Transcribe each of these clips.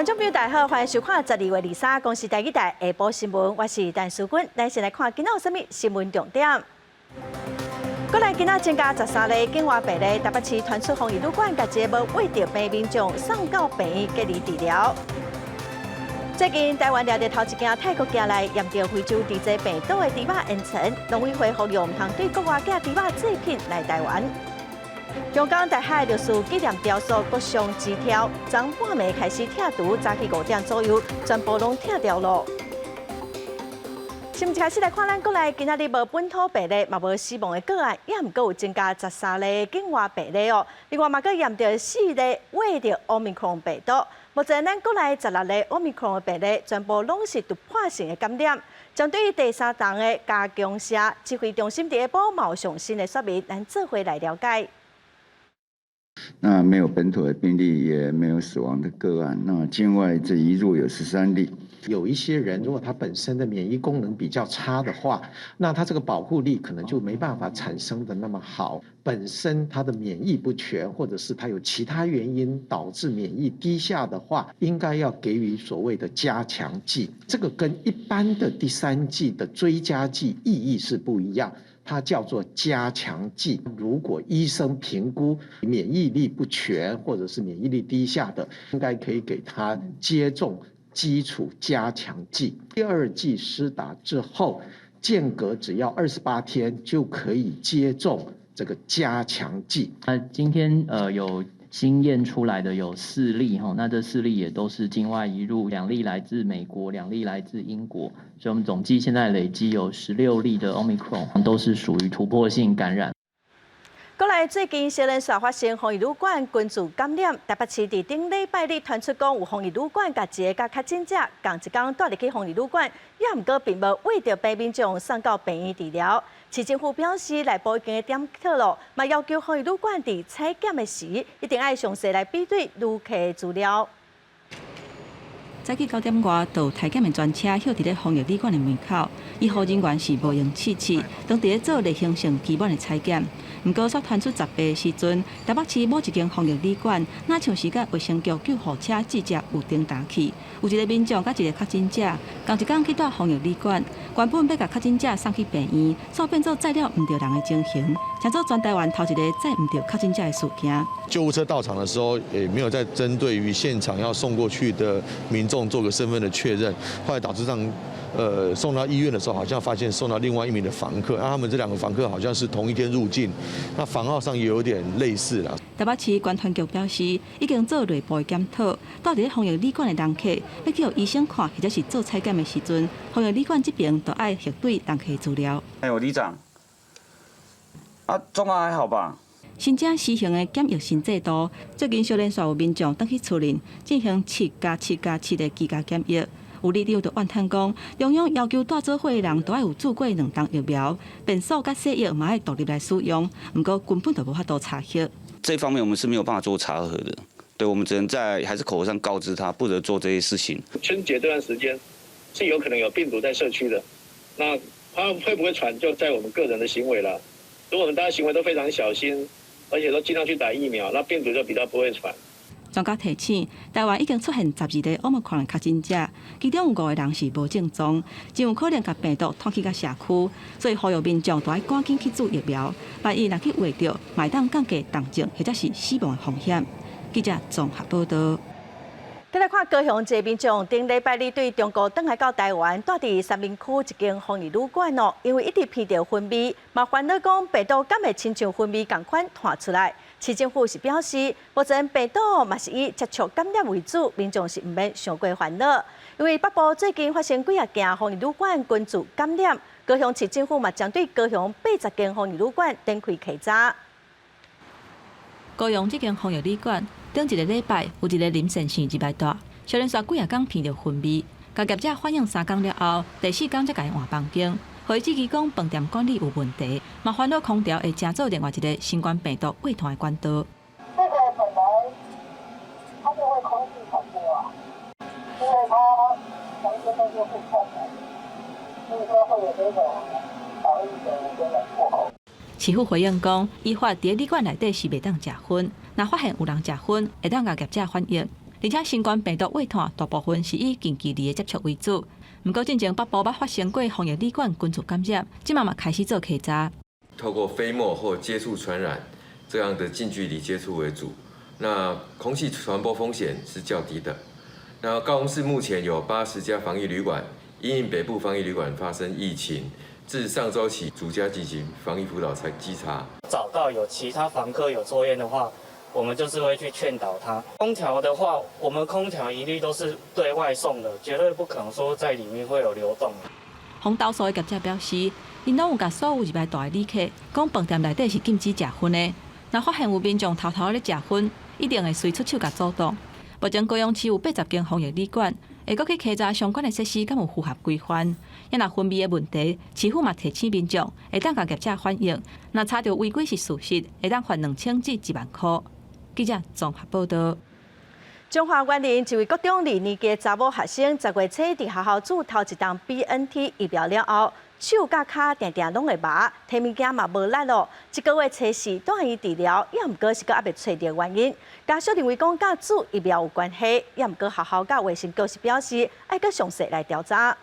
观众朋友大家好，欢迎收看12月23公视第一台下晡新闻，我是陈淑君。咱先来看今仔有啥物新闻重点。过来今仔增加13例境外病例，台北市传出防疫旅馆，甲一个无为着病民众送到病院隔离治疗。最近台湾抓着头一件泰国寄来验着非洲猪隻病毒的猪肉烟尘，农委会呼吁唔通对国外寄猪肉制品来台湾。香港大海历史纪念雕塑各项枝条，昨半暝开始拆除，早起5点左右全部拢拆掉了。先开始来看咱国内今仔日无本土病例，嘛无死亡的个案，也毋过有增加13例境外病例哦。另外嘛，佮验着4例为着奥密克戎病毒。目前咱国内16例奥密克戎的病例，全部拢是突破性的感染。针对于第3档的加强社指挥中心第一步嘛有上新的说明，咱做回来了解。那没有本土的病例，也没有死亡的个案。那境外这一入有13例。有一些人，如果他本身的免疫功能比较差的话，那他这个保护力可能就没办法产生的那么好。本身他的免疫不全，或者是他有其他原因导致免疫低下的话，应该要给予所谓的加强剂。这个跟一般的第3剂的追加剂意义是不一样。它叫做加强剂。如果医生评估免疫力不全或者是免疫力低下的，应该可以给他接种基础加强剂。第2剂施打之后，间隔只要28天就可以接种这个加强剂。那今天有新验出来的有4例哈，那这4例也都是境外移入，2例来自美国，2例来自英国，所以我们总计现在累积有16例的 Omicron， 都是属于突破性感染。过来最近小人所发生防疫旅馆群聚感染，台北市伫顶礼拜日传出讲有防疫旅馆甲一个确诊者同一天带入去防疫旅馆，也毋过并无为着病民众送到病院治疗。市政府表示，内部已经检讨了，嘛要求防疫旅馆伫采检的时，一定要详细来比对旅客的资料。早起9点外，就有体检的专车歇伫咧防疫旅馆的门口，医护人员是无用试剂，当伫咧做例行性基本的采检。毋过，煞传出10倍的时阵，台北市某一间防疫旅馆，那像是甲卫生局救护车记者有顶打去，有一个民众甲一个确诊者，同一天去到防疫旅馆，原本要甲确诊者送去病院，煞变做载了毋对人的情形，成做全台湾头一个载毋对确诊者的事件。救护车到场的时候，也没有再针对于现场要送过去的民众做个身份的确认，后来导致让送到医院的时候，好像发现送到另外1名的房客，他们这2个房客好像是同一天入境，那房号上也有点类似啦。台北市关团局表示，已经做内部检讨，到伫咧防疫旅馆的人客要去医生看，或者是做采检的时阵，防疫旅馆这边都爱核对人客资料。哎呦，里长，状况还好吧？新增施行的检疫新制度，最近小连续有民众登去厝内进行7+7+7的居家检疫。有立场就怨叹讲，中央要求带做伙的人都要有注过2档疫苗，变数甲西药嘛要独立来使用，不过根本就无法度查核。这方面我们是没有办法做查核的，对，我们只能还是口头上告知他，不得做这些事情。春节这段时间是有可能有病毒在社区的，那它会不会传，就在我们个人的行为了。如果我们大家行为都非常小心，而且都尽量去打疫苗，那病毒就比较不会传。专家提醒，台湾已经出现12例奥密克戎确诊者，其中有5个人是无症状，真有可能甲病毒传去到社区，所以呼吁民众都要赶紧去注疫苗，万一若去获着，麦当降低重症或者是死亡的风险。记者综合报道。再来看高雄一个民众，顶礼拜日对中国返来到台湾，住伫三民区一间防疫旅馆哦，因为一直闻到烟味，嘛烦恼讲病毒敢会亲像烟味同款传出来。市政府是表示，目前病毒嘛是以接触感染为主，民众是毋免伤过烦恼。因为北部最近发生几件防疫旅馆群聚感染，高雄市政府嘛将对高雄80间防疫旅馆展开稽查。高雄这间防疫旅馆，顶一个礼拜有一个林先生入来住，小连续几啊天闻到烟味，甲业者反映3天了后，第4天才甲伊换房间。会指期讲饭店管理有问题，嘛烦恼空调会加做另外一个新冠病毒胃团的管道。这个本来它就会空气传播啊，因为它房间内就会串门，所以说会有这种防疫的这种破口。市府回应讲，依法伫旅馆内底是袂当食薰，若发现有人食薰，会当甲业者反映。而且新冠病毒胃团大部分是以近距离的接触为主。不过，进前北部捌发生过防疫旅馆群组感染，即嘛开始做稽查。透过飞沫或接触传染这样的近距离接触为主，那空气传播风险是较低的。那高雄市目前有80家防疫旅馆，因应北部防疫旅馆发生疫情，自上周起逐家进行防疫辅导稽查。找到有其他房客有抽烟的话，我们就是会去劝导他。空调的话，我们空调一律都是对外送的，绝对不可能说在里面会有流动。红豆所的业者表示，因拢有甲所有入来大的旅客讲，饭店内底是禁止食薰的。若发现有民众偷偷咧食薰，一定会随出手甲阻挡。目前高雄市有80间防疫旅馆，会阁去稽查相关的设施敢有符合规范。若薰味的问题，市府嘛提醒民众会当甲业者反映，若查到违规是事实，会当罚2000至1万块。记者综合报道。中华园林一位国中2年级的查某学生，10月初伫学校注头一档 BNT 疫苗了后，手甲脚定定拢会麻，摕物件嘛无力咯。1个月初4带伊治疗，也毋过是个还未找到原因。家属认为讲甲注疫苗有关系，也毋过学校甲卫生局是表示爱搁详细来调查。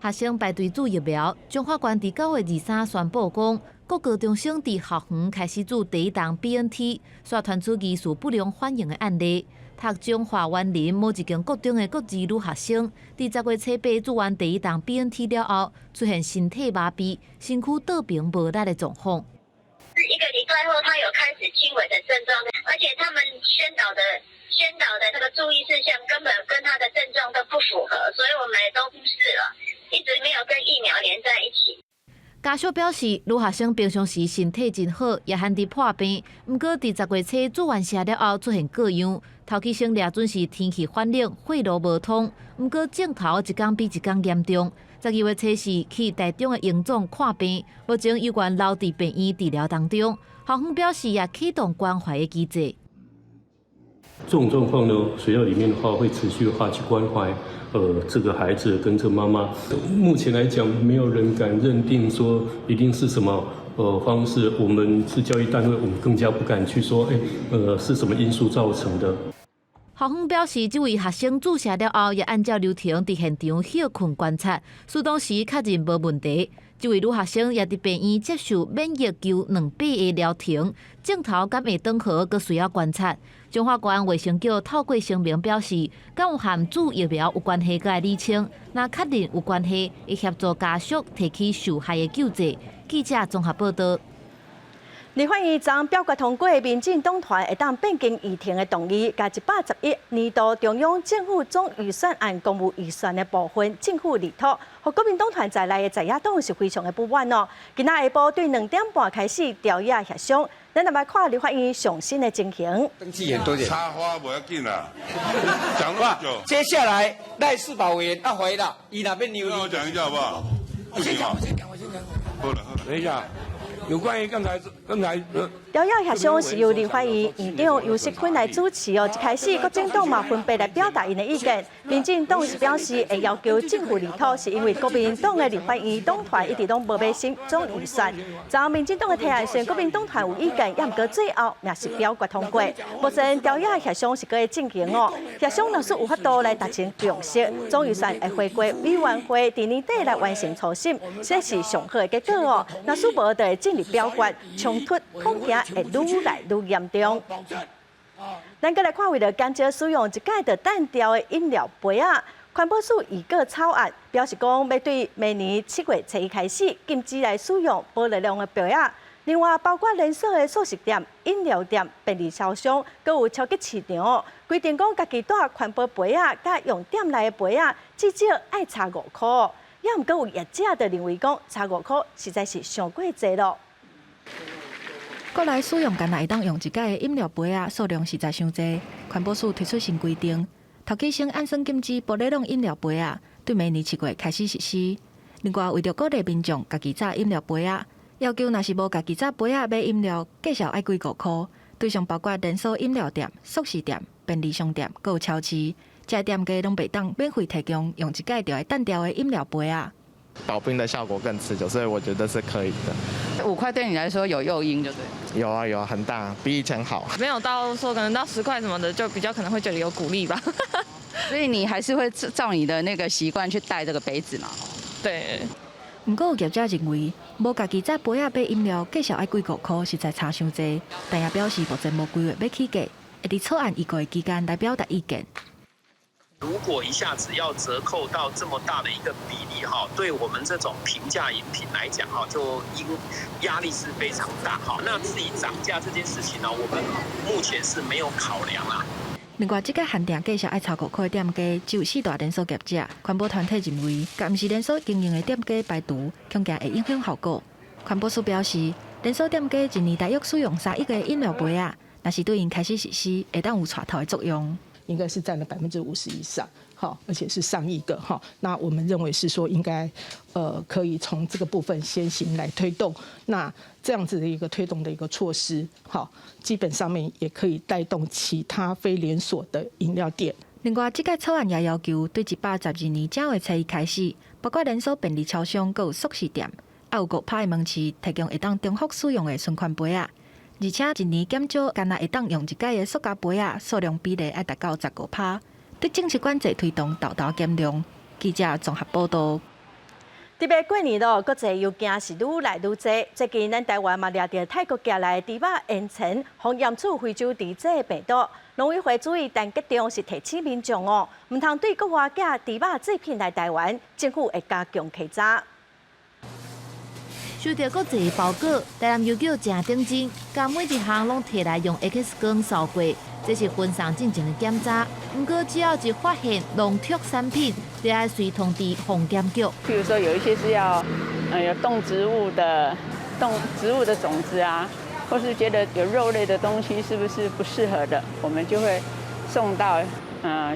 学生排队注疫苗，中华县伫9月23宣布讲，各高中生伫校园开始注第一档 BNT， 却传出疑似不良反应的案例。读中华园林某一间国中的国二女学生，伫10月初8注完第一档 BNT 了后，出现身体麻痹、身躯倒平无力的状况。1个礼拜后，他有开始轻微的症状，而且他们宣导的那个注意事项根本跟他的症状都不符合，所以我们也都忽视了，一直没有跟疫苗连在一起。家属表示，女学生平常时身体真好，也罕伫破病。毋过，伫10月初做完痧了后，出现各样。头起先掠准是天气反冷，血路无通。毋过，镜头一天比一天严重。12月初4去台中的荣总看病，目前有关留伫病院治疗当中。校方表示，也启动关怀的机制。这种状况呢，学校里面的话会持续的话去关怀，这个孩子跟这个妈妈。目前来讲，没有人敢认定说一定是什么方式。我们是教育单位，我们更加不敢去说，是什么因素造成的。校方表示，这位学生注射了后，也按照流程伫现场休困观察，适当时确认无问题。这位女学生也伫病院接受免疫球2倍的疗程，镜头敢会登好，阁需要观察。中华县卫生局透过声明表示，敢有含注疫苗有关系个理清，若确认有关系，会协助家属提起受害的救济。记者综合报道。立法院昨表决通过民进党团会当变更议程的动议，甲111年度中央政府总预算案公务预算的部分政府立托，和国民党团在内的在野党是非常的不满哦。今仔下晡对2点半开始调野协商，咱来看立法院上新的情形。登记很多点，插花不要紧啦，讲了久。接下来赖世宝委员要回了，伊那边牛。让我讲一下好不好？我先讲。好了，等一下。有关于刚才调野协商是由立法院院长游锡堃来主持哦。一开始，各政党嘛分别来表达因的意见。民进党是表示会要求政府立托，是因为国民党的立法院党团一直拢无买新总预算。昨民进党的提案虽然国民党团有意见，也毋过最后也是表决通过。目前调野协商是搁会进行哦。协商若是有法度来达成共识，总预算会回归委员会伫年底来完成初审，这是上好的结果哦。若是无，就会进入表决，冲突恐惊会愈来愈严重。咱再来看，为了减少使用一届就单调的饮料杯啊，环保署已个草案，表示讲要对明年7月1日开始禁止来使用保热量的杯啊。另外，包括连锁的素食店、饮料店、便利超商，搁有超级市场哦，规定讲家己带环保杯啊，甲用店内的杯啊，至少爱差5块。也毋过有业者就认为讲差5块实在是上过济咯。国内使用干那会当用一届的饮料杯啊，数量实在伤济。环保署推出新规定，头起先按算禁止玻璃量饮料杯啊，对明年7月开始实施。另外，为着鼓励民众家己榨饮料杯啊，要求若是无家己榨杯啊买饮料，计少爱几5块。对象包括连锁饮料店、速食店、便利商店，还有超市。这些店家拢袂当免费提供用一届就会单调的饮料杯啊。保冰的效果更持久，所以我觉得是可以的。5块对你来说有诱因，就对。有啊有啊，很大，比以前好。没有到说可能到10块什么的，就比较可能会觉得有鼓励吧。所以你还是会照你的那个习惯去带这个杯子嘛？对。不过有业者认为，无家己在杯仔买饮料，计小要几5块，实在差伤济。但也表示目前无规划要起价，会伫草案1个月期间来表达意见。如果一下子要折扣到这么大的一个比例哈，对我们这种平价饮品来讲哈，就压力是非常大哈。那至于涨价这件事情呢，我们目前是没有考量啦。另外，这个限定计小要超5块的店家，只有4大连锁业者。环保团体认为，甲毋是连锁经营的店家排除，恐惊会影响效果。环保署表示，连锁店家一年大约使用3亿个饮料杯啊，若是对因开始实施，会当有带头的作用。应该是占了50%以上，好，而且是上亿个哈。那我们认为是说应该，可以从这个部分先行来推动。那这样子的一个推动的一个措施，好，基本上面也可以带动其他非连锁的饮料店。另外，这个草案也要求对112年正月初一开始，包括连锁便利超商、阁有速食店，还有5趴的门市提供会当重复使用的循环杯啊。而且一年减少，干那会当用一届的塑胶杯啊，数量比例要达到15%，对政策管制推动大大减量。记者综合报道。特别过年咯，国际邮件是愈来愈多。最近咱台湾嘛抓到泰国寄来猪肉烟尘，互验出非洲猪隻病毒。农委会注意，但决定是提醒民众哦，唔通对国外寄猪肉制品来台湾，政府会加强稽查。收到国际报告，台南邮局正顶真，甲每一项拢摕来用 X 光扫过，这是分散进行的检查。不过只要一发现农特产品，就要随通知phòng检局。譬如说有一些是要有动植物的种子啊，或是觉得有肉类的东西是不是不适合的，我们就会送到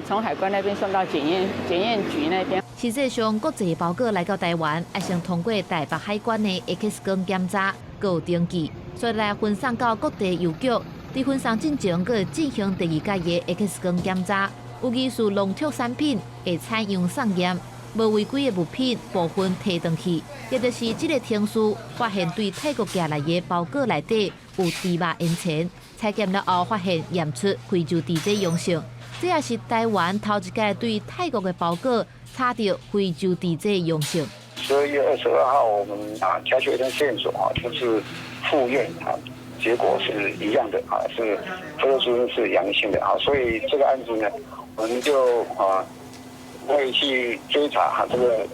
从海关那边送到检验局那边。实际上，国际包裹来到台湾，要先通过台北海关的 X 光检查，佮有登记，所以来分散到各地邮局。伫分散进前，佮会进行第2届的 X 光检查，有疑似农特产品会采用送验，无违规的物品部分提回去。也就是这个天数发现对泰国寄来的包裹内底有猪肉烟尘，采检了后发现验出非洲猪隻阳性，这也是台湾头一届对泰国的包裹查到非洲猪隻阳性。12月22号，我们加取一条线索就是复验结果是一样的是非洲猪瘟是阳性的所以这个案子呢，我们就会去追查这个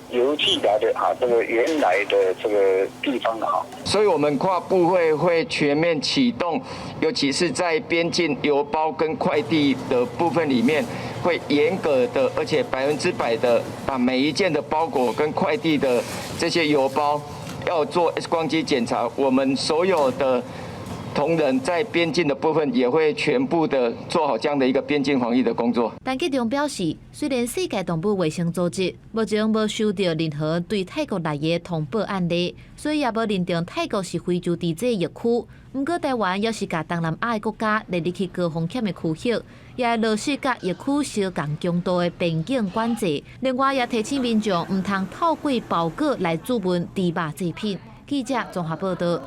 邮寄来的这个原来的这个地方的所以我们跨部会全面启动，尤其是在边境邮包跟快递的部分里面，会严格的而且100%的把每一件的包裹跟快递的这些邮包要做 X 光机检查，我们所有的同仁在边境的部分也会全部的做好这样的一个边境防疫的工作。但局长表示，虽然世界动物卫生组织目前无收到任何对泰国来的通报案例，所以也无认定泰国是非洲猪隻疫区。不过台湾要是甲东南亚的国家列入去高风险的区域，也会落实甲疫区相共强度的边境管制。另外也提醒民众唔通透过包裹来注文猪肉制品。记者综合报道。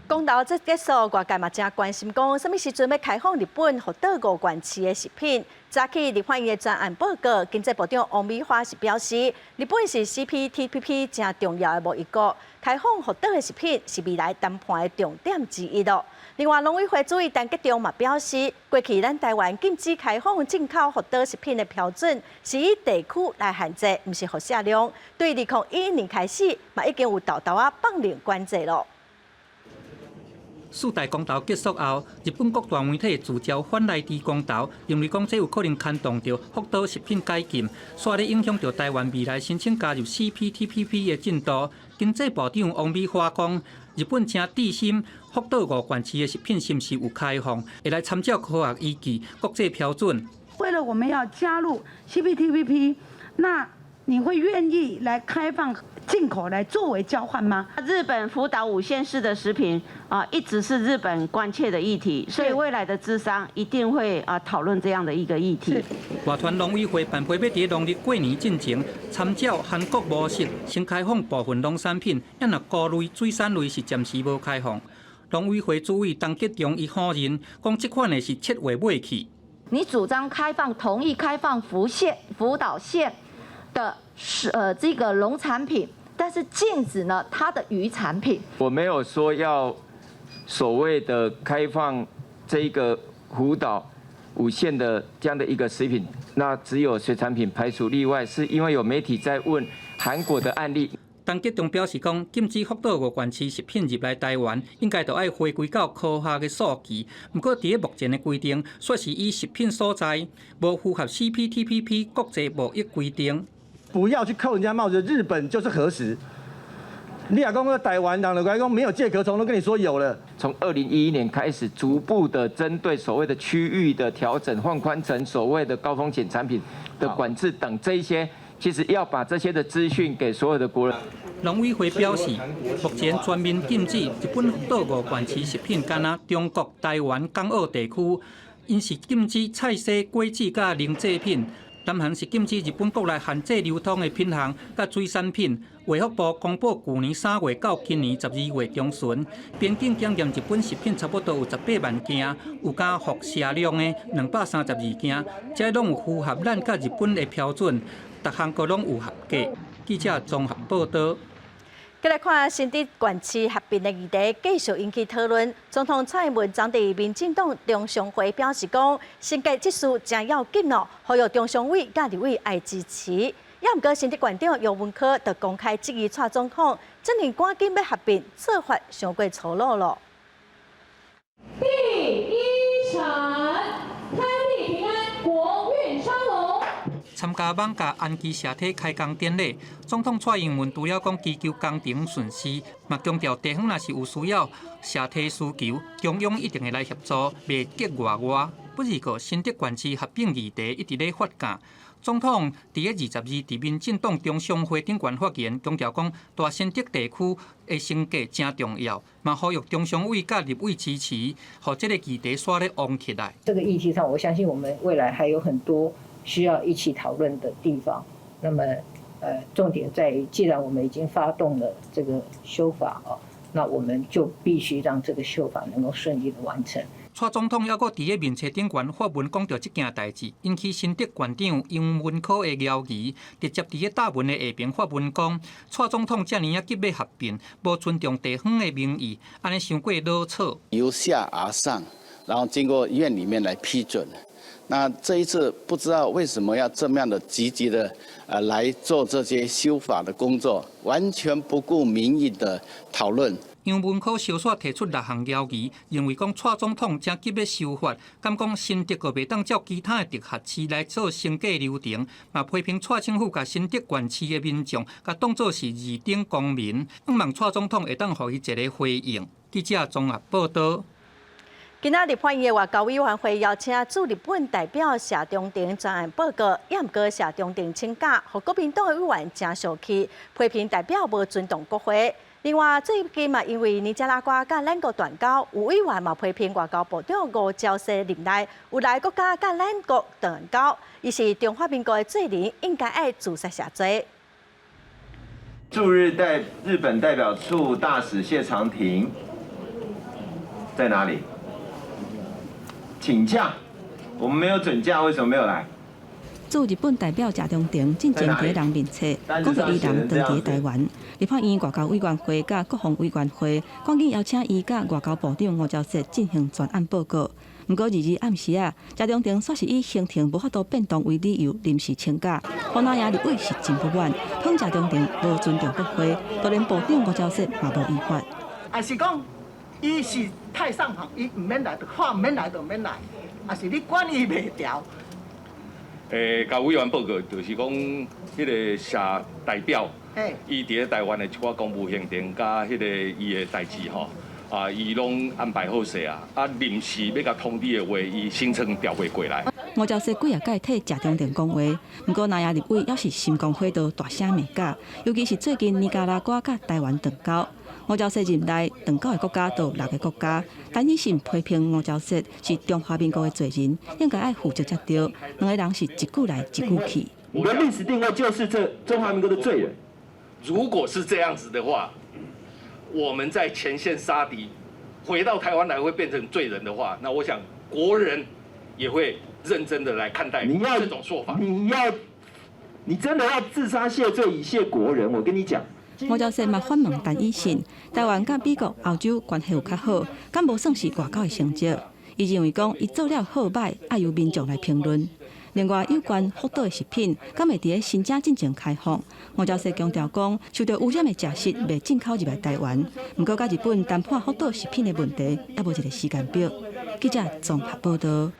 公投即结束，外界嘛正关心讲，什么时阵要开放日本福岛5县市的食品？早起立法院的专案报告，经济部长王美花是表示，日本是 CPTPP 正重要的贸易国，开放福岛的食品是未来谈判的重点之一咯。另外，农委会主委陈吉仲嘛表示，过去咱台湾禁止开放进口福岛食品的标准是以地区来限制，唔是辐射量。对2021年开始，嘛已经有大大放零管制咯。4大公投结束后，日本各大媒体聚焦反内地公投，认为讲这有可能牵动到福岛食品解禁，煞咧影响到台湾未来申请加入 CPTPP 的进度。经济部长王美花讲，日本正担心福岛5县市的食品是不是有开放，会来参照科学依据、国际标准。为了我们要加入 CPTPP， 那你会愿意来开放进口来作为交换吗？日本福岛5县市的食品一直是日本关切的议题，所以未来的咨商一定会讨论这样的一个议题。外团农委会办会要伫农历过年进前，参照韩国模式，先开放部分农产品，因若菇类、水产类是暂时无开放。农委会主委陈吉仲伊否认，讲这款的是7月尾起。你主张同意开放福岛县的这个农产品，但是禁止呢它的渔产品。我没有说要所谓的开放这个福岛5县的这样的一个食品，那只有水产品排除例外，是因为有媒体在问韩国的案例。陈吉仲表示讲，禁止福岛5县市食品入来台湾，应该就要回归到科学的数据。不过，伫目前的规定，说是以食品所在，无符合 CPTPP 国际贸易规定。不要去扣人家帽子，日本就是核实。你亚公说台湾人的讲没有介壳虫，都跟你说有了。从2011年开始，逐步的针对所谓的区域的调整，放宽成所谓的高风险产品的管制等这一些。其实要把这些的资讯给所有的国人。农委会表示，目前全面禁止日本福岛5县市食品，敢若中国、台湾、港澳地区，因是禁止菜色、果子甲零制品；南韩是禁止日本国内限制流通的品项甲水产品。卫福部公布，去年3月到今年12月中旬，边境检验日本食品差不多有18万件，有加辐射量的232件，这拢有符合咱甲日本的标准。各项各拢有合格。记者综合报道。再来看新竹县市合并的议题继续引起讨论。总统蔡英文昨伫民进党中常会表示讲，升格这事真要紧哦，呼吁中常委甲立委爱支持。也毋过新竹县长杨文科就公开质疑蔡总统，真年赶紧要合并，做法伤过粗鲁咯。第一场开立平安国运双龙。参加艋舺安基社体开工典礼，总统蔡英文除了讲祈求工程顺遂，嘛强调地方若是有需要社体需求，中央一定会来协助，袂结外。不二个新竹县市合并议题一直咧发酵。总统伫咧22伫民进党中常会顶悬发言，强调讲大新竹地区的升格真重要，嘛呼吁中常委甲立委支持，互这个议题刷咧旺起来。这个议题上，我相信我们未来还有很多需要一起讨论的地方。那么，重点在于，既然我们已经发动了这个修法那我们就必须让这个修法能够顺利的完成。蔡总统还阁伫咧面册顶悬发文讲到这件代志，引起新竹县长杨文科的怀疑。直接伫咧答文的下边发文讲，蔡总统遮尔急要合并，无尊重地方的民意，安尼伤过老草。由下而上，然后经过院里面来批准。那这一次不知道为什么要这么样的积极的来做这些修法的工作，完全不顾民意的讨论。杨文科小煞提出6项要疑，认为讲蔡总统正急要修法，敢讲新竹个袂当照其他的直辖市来做升格流程，嘛批评蔡政府甲新竹县市的民众，甲当作是二等公民，希望蔡总统会当予伊一个回应。记者综合报道。今仔日欢迎的外交委员会邀请驻日本代表谢中庭专案报告，也毋过谢中庭请假，和国民党的委员真生气，批评代表无尊重国会。另外，最近嘛，因为尼加拉瓜甲咱国断交，有委员嘛批评外交部长吴钊燮任内有来国家甲咱国断交，伊是中华民国的罪人，应该爱自杀谢罪。驻日本代表处大使谢长廷在哪里？请假，我们没有准假，为什么没有来？驻日本代表谢中庭进前几人面册，讲到伊人当伫台湾，立法院外交委员会甲国防委员会赶紧邀请伊甲外交部长吴钊燮进行专案报告。不过22暗时谢中庭煞是以行程无法度变动为理由临时请假，黄南亚立委是真不满，讲谢中庭无尊重国会，就连部长吴钊燮嘛无依法。还是讲，伊是太上皇，伊唔免来，话唔免来就唔免来，还是你管伊袂调？甲委员报告就是讲，迄个谢代表，伊伫咧台湾的一寡公务行程，甲迄个伊的代志吼，伊拢安排好势临时要甲通知的话，伊行程调袂过来。吴钊燮几啊届替谢中正讲话，不过南亚立委也是心光火都大声骂架，尤其是最近尼加拉瓜甲台湾断交。吴钊燮任内断交的国家有6个国家，陈以信批评吴钊燮是中华民国的罪人，应该爱负责才对。两个人是一句来一句去。你的历史定位就是这中华民国的罪人。如果是这样子的话，我们在前线杀敌，回到台湾来会变成罪人的话，那我想国人也会认真的来看待这种说法。你真的要自杀谢罪以谢国人？我跟你讲。吴钊燮嘛反问陈以信，台湾甲美国、欧洲关系有较好，敢无算是外交的成绩？伊认为讲，伊做了好歹，爱由民众来评论。另外，有关福岛的食品，敢会伫咧新正进程开放？吴钊燮强调讲，受到污染的食食未进口入来台湾。不过，甲日本谈判福岛食品的问题，也无一个时间表。记者综合报道。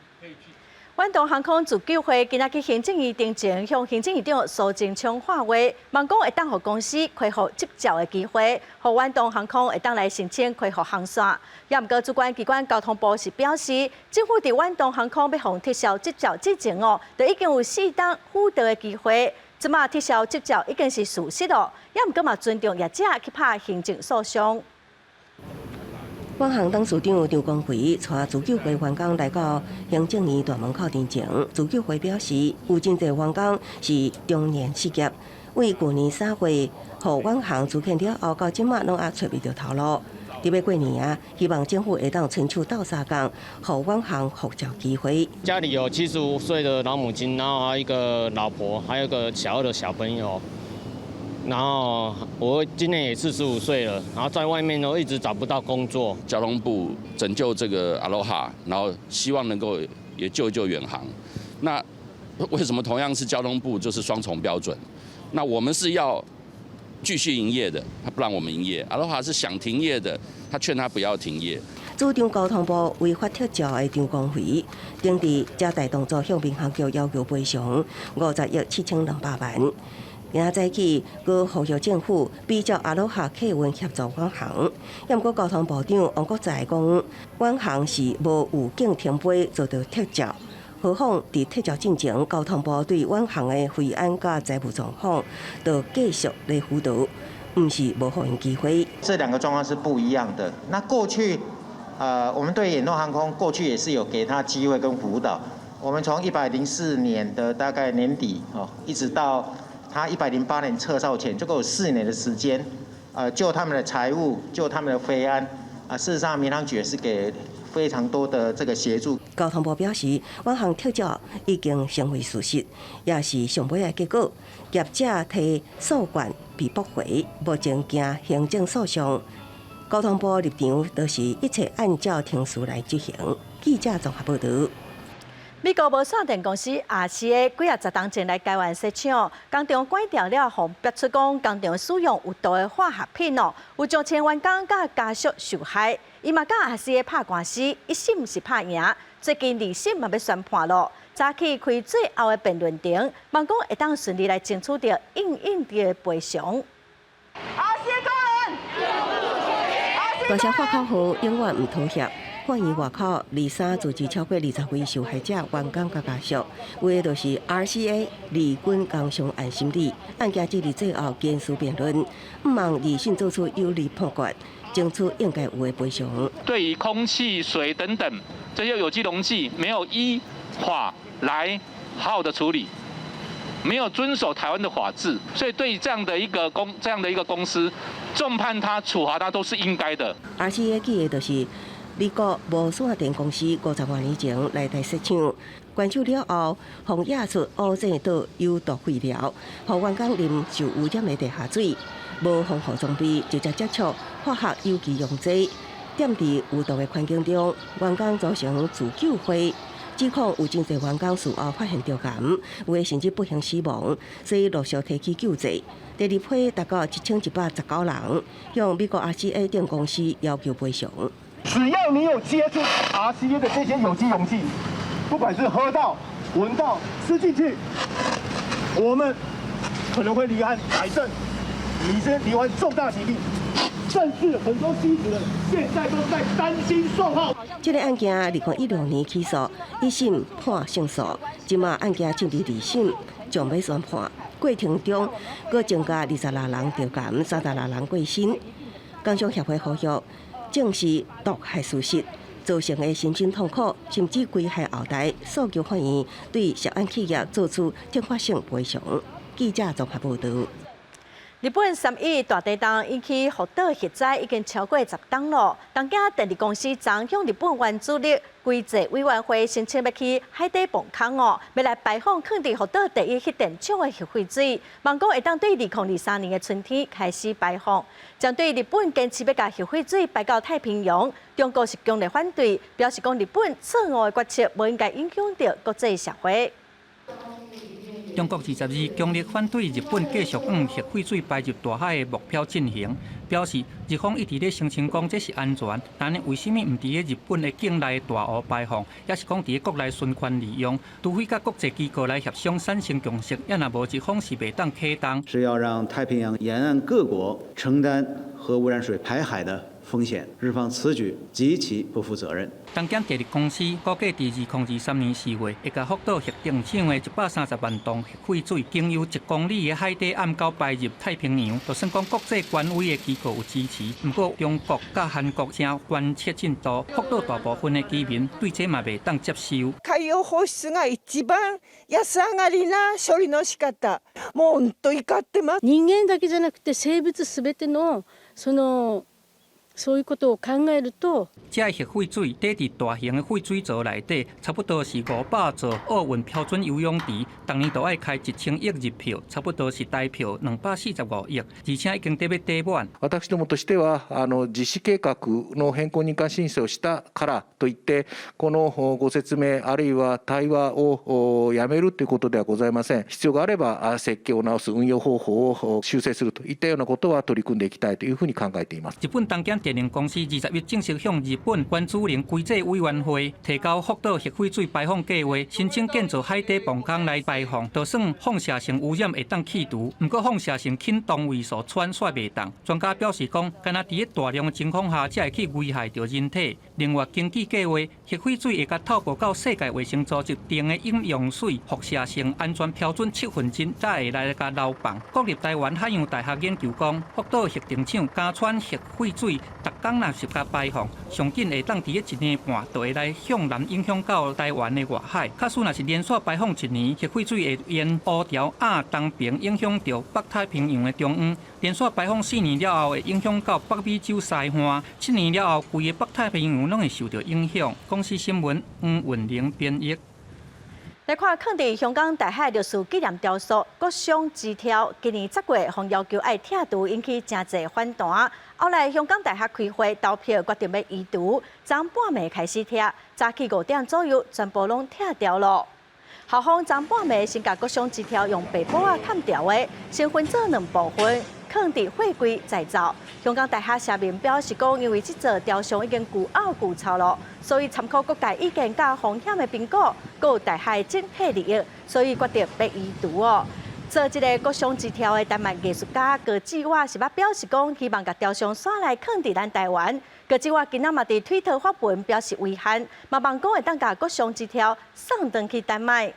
远东航空自救会今仔去行政院顶前向行政院长苏贞昌发话，望讲会当互公司开放执照的机会，互远东航空会当来申请开放航线。也毋过主管机关交通部是表示，政府伫远东航空要互撤销执照之前就已经有4档辅导的机会。即马撤销执照已经是事实了，也毋过嘛尊重业者去拍行政诉讼。远航董事长张光辉带自救会员工来到行政院大门口前，自救会表示，有真侪员工是中年失业，为去年3月，互远航资欠了后，到即马拢也找袂到头路。伫要过年希望政府会当伸手倒3工，互远航复照机会。家里有75岁的老母亲，然后还有一个老婆，还有一个小2的小朋友。然后我今年也45岁了，然后在外面都一直找不到工作。交通部拯救这个阿罗哈，然后希望能够也救救远航。那为什么同样是交通部就是双重标准？那我们是要继续营业的，他不让我们营业；阿罗哈是想停业的，他劝他不要停业。主张交通部违法撤照的张光辉，顶日加大动作向民航局要求赔偿50亿7200万。今早起，佮呼吁政府比照阿罗哈客运协助远航。也毋过交通部长王国材讲，远航是无有境停飞做到撤照，何况伫撤照进前，交通部对远航的费案甲财务状况，都继续来辅导，毋是无互因机会。这2个状况是不一样的。那过去，我们对远东航空过去也是有给他机会跟辅导。我们从104年的大概年底一直到他108年撤照前，就够4年的时间，就他们的财务，就他们的飞安，事实上民航局也是给非常多的这个协助。交通部表示，远航撤照已经成为事实，也是上尾的结果。业者提诉权被驳回，目前行行政诉讼。交通部立场就是一切按照程序来执行。记者综合报道。美国无线电公司RCA几10档前来台湾设厂，工厂关掉了，互逼出讲工厂使用有毒的化学品有将千员工甲家属受害。伊嘛甲RCA拍官司，一审是拍赢，最近2审嘛要宣判咯。早起开最后的辩论庭，望讲会当顺利来争取到应的赔偿。大社法口号永远唔妥协。欢迎外口23组织超过20位受害者员工甲家属，为的就是 RCA 离军工伤案审理案件至最后坚持辩论，唔望2审做出有利判决，争取应该有的赔偿。对于空气、水等等这些有机溶剂，没有依法来好好的处理，没有遵守台湾的法治，所以对于这样的一个公司，重判他、处罚他都是应该的。RCA 记的就是。美国无线电公司50多年前来台设厂，关手了后，放压出乌井岛有毒废料，互员工啉受污染的地下水，无防护装备，直接接触化学有机溶剂，踮伫有毒的环境中，员工组成自救会。指控有真侪员工事后发现着癌，有的甚至不幸死亡，所以陆续提起救济。第2批达到7119人，向美国 RCA 电公司要求赔偿。只要你有接触 RCA 的这些有机溶剂，不管是喝到、闻到、吃进去，我们可能会罹患癌症，你是罹患重大疾病。甚至很多机组人现在都在担心售后。这个案件2016年起诉，一审判胜诉，即马案件进入二审，将要宣判。过程中，佫增加26人着监，36人过身。工商协会呼吁正视毒害事实造成的身心痛苦，甚至危害后代，诉求法院对涉案企业做出天发性赔偿。记者综合报道。日本3.1大地震引起福岛核灾已经超过10天了。东京电力公司昨向日本原子力规制委员会申请要去海底崩坑要来排放放伫福岛第一核电厂的核废水，望讲会当对2023年的春天开始排放。针对日本坚持要把核废水排到太平洋，中国是强烈反对，表示讲日本错误的决策不应该影响到国际社会。中国20日强烈反对日本继续核废水排入大海的目标进行，表示日方一直咧声称讲这是安全，但为什么唔伫咧日本的境内大湖排放，也是讲伫咧国内循环利用？除非甲国际机构来协商产生共识，要若无日方是袂当启动。是要让太平洋沿岸各国承担核污染水排海的风险，日方此举极其不负责任。东京电力公司估计伫2023年4月，会甲福岛核电厂的130万吨核废水经由1公里的海底暗沟排入太平洋，就算讲国际权威的机构有支持，不过中国甲韩国正关切进度，福岛大部分的居民对这嘛袂当接受。海洋放出が一番安上がりな処理の仕方、もう本当怒ってます。人間だけじゃなくて生物すべてのそういうことを考えると，这核废水底伫大型的废水槽内底，差不多是500座奥运标准游泳池，当年都爱开1000億入票，差不多是台票245億，而且已經得要抵滿。私どもとしては実施計画の変更認可申請をしたからといってこのご説明あるいは対話をやめるということではございません。必要があれば設計を直す運用方法を修正するといったようなことは取り組んでいきたいというふうに考えています。日本東京電力公司20日正式向日本原子能规制委員會提交福島核廢水排放計劃，申請建造海底泵坑來排放，就算放射性污染會當去除，不過放射性氫同位素氚煞袂當。專家表示講，敢若伫咧大量嘅情況下，才會去危害到人體。另外，根據計劃，核廢水會甲透過到世界衛生組織定嘅飲用水輻射性安全標準7%，才會來甲流放。國立台灣海洋大學研究講，福島核電廠加氚核廢水逐工若是甲排放，上緊會當伫1年半就會來向南影響到台灣的外海。假使若是連續排放1年，核廢水會沿烏潮亞東平影響到北太平洋的中央。連續排放4年了後，會影響到北美洲西岸，7年了後，規個北太平洋攏會受到影響。公司新聞黃雲玲編譯。來看，囥佇香港大海歷史紀念雕塑國殤之條，今年10月互要求愛拆除，引起真濟反彈。後來香港大學開會投票，決定要移除，昨半暝開始拆，早起5點左右全部攏拆掉了。校方昨半暝先將國殤之條用白布砍掉的，先分做2部分。囥佇貨櫃再造。香港大學社面表示講，因為這座雕像已經舊拗舊臭了，所以參考各界意見甲風險的評估，還有大海整體利益，所以決定要移除哦。做這個國殤之條的丹麥藝術家郭志華是捌表示講，希望甲雕像徙來囥佇咱台灣。郭志華今仔嘛佇推特發文表示遺憾，嘛望講會當甲國殤之條送轉去丹麥。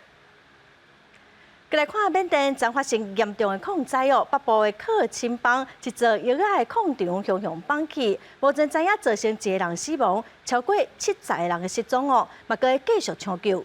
再來看緬甸昨發生嚴重的礦災哦，北部的克爾欽邦一座藥仔的礦場向崩起，目前知影造成1個人死亡，超過70個人的失蹤哦，嘛閣會繼續搶救。